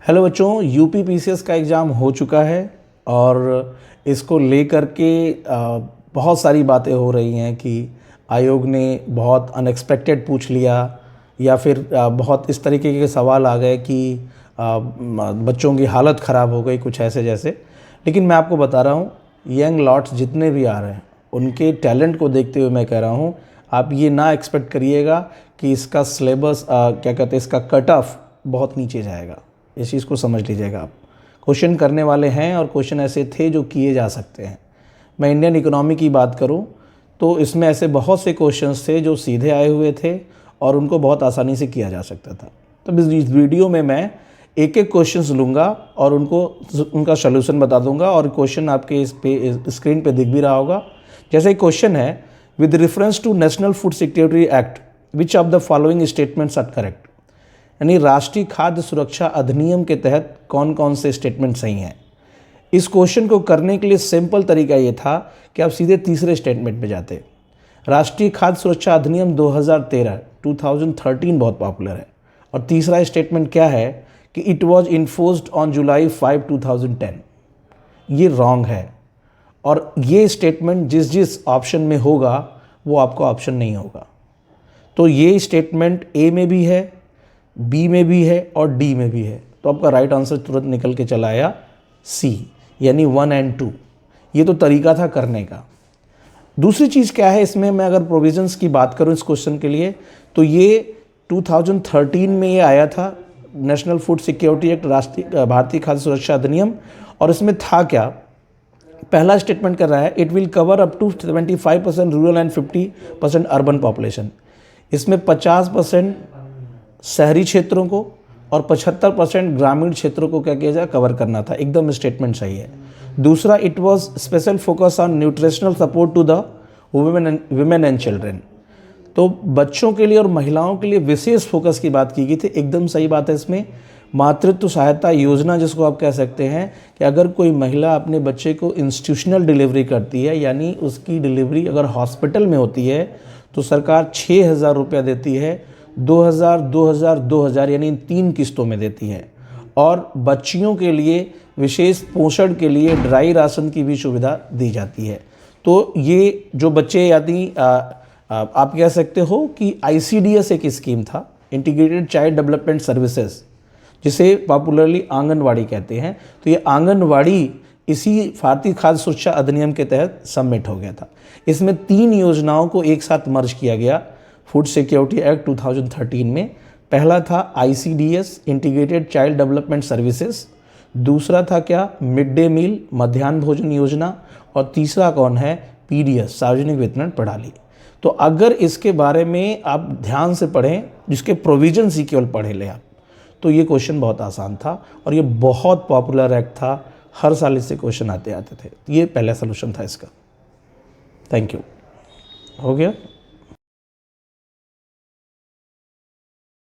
Hello बच्चों, UP PCS का exam हो चुका है और इसको लेकर के बहुत सारी बातें हो रही हैं कि आयोग ने बहुत अनएक्सपेक्टेड पूछ लिया या फिर बहुत इस तरीके के सवाल आ गए कि बच्चों की हालत ख़राब हो गई, कुछ ऐसे जैसे। लेकिन मैं आपको बता रहा हूँ, यंग लॉट्स जितने भी आ रहे हैं उनके टैलेंट को देखते हुए मैं कह रहा हूँ, आप ये ना एक्सपेक्ट करिएगा कि इसका सिलेबस क्या कहते हैं, इसका कट ऑफ बहुत नीचे जाएगा। इस चीज़ को समझ लीजिएगा आप। क्वेश्चन करने वाले हैं और क्वेश्चन ऐसे थे जो किए जा सकते हैं। मैं इंडियन इकोनॉमी की बात करूं तो इसमें ऐसे बहुत से क्वेश्चंस थे जो सीधे आए हुए थे और उनको बहुत आसानी से किया जा सकता था। तो इस वीडियो में मैं एक एक क्वेश्चंस लूँगा और उनका सॉल्यूशन बता दूंगा और क्वेश्चन आपके स्क्रीन पे दिख भी रहा होगा। जैसे क्वेश्चन है, with reference to national food security act which of the following statements are correct. यानी राष्ट्रीय खाद्य सुरक्षा अधिनियम के तहत कौन कौन से स्टेटमेंट सही हैं। इस क्वेश्चन को करने के लिए सिंपल तरीका ये था कि आप सीधे तीसरे स्टेटमेंट पे जाते। राष्ट्रीय खाद्य सुरक्षा अधिनियम 2013 बहुत पॉपुलर है और तीसरा स्टेटमेंट क्या है कि it was enforced on July 5, 2010। ये रॉन्ग है और ये स्टेटमेंट जिस ऑप्शन में होगा वो आपका ऑप्शन नहीं होगा। तो ये स्टेटमेंट ए में भी है, बी में भी है और डी में भी है। तो आपका राइट आंसर तुरंत निकल के चला आया सी, यानी 1 और 2। ये तो तरीका था करने का। दूसरी चीज़ क्या है इसमें, मैं अगर प्रोविजंस की बात करूं इस क्वेश्चन के लिए, तो ये 2013 में ये आया था, नेशनल फूड सिक्योरिटी एक्ट, राष्ट्रीय भारतीय खाद्य सुरक्षा अधिनियम। और इसमें था क्या, पहला स्टेटमेंट कर रहा है it will cover up to 75% rural and 50% urban population. इसमें 50% शहरी क्षेत्रों को और 75% ग्रामीण क्षेत्रों को क्या किया जाए, कवर करना था। एकदम स्टेटमेंट सही है। दूसरा, it was special focus on nutritional support to the women and children. तो बच्चों के लिए और महिलाओं के लिए विशेष फोकस की बात की गई थी। एकदम सही बात है। इसमें मातृत्व सहायता योजना, जिसको आप कह सकते हैं कि अगर कोई महिला अपने बच्चे को इंस्टीट्यूशनल डिलीवरी करती है, यानी उसकी डिलीवरी अगर हॉस्पिटल में होती है, तो सरकार 6,000 रुपया देती है, 2,000, 2,000, 2,000 यानी 3 किस्तों में देती है। और बच्चियों के लिए विशेष पोषण के लिए ड्राई राशन की भी सुविधा दी जाती है। तो ये जो बच्चे, यानी आप कह सकते हो कि ICDS एक स्कीम था, इंटीग्रेटेड चाइल्ड डेवलपमेंट सर्विसेज, जिसे पॉपुलरली आंगनवाड़ी कहते हैं। तो ये आंगनवाड़ी इसी भारतीय खाद्य सुरक्षा अधिनियम के तहत सबमिट हो गया था। इसमें 3 योजनाओं को एक साथ मर्ज किया गया फूड सिक्योरिटी एक्ट 2013 में। पहला था ICDS, integrated child development services. दूसरा था क्या, मिड डे मील, मध्याह्न भोजन योजना। और तीसरा कौन है, PDS, सार्वजनिक वितरण प्रणाली। तो अगर इसके बारे में आप ध्यान से पढ़ें, जिसके प्रोविजन ही केवल पढ़े ले आप, तो ये क्वेश्चन बहुत आसान था और ये बहुत पॉपुलर एक्ट था। हर साल इससे क्वेश्चन आते थे। ये पहला सोल्यूशन था इसका। Thank you. हो गया।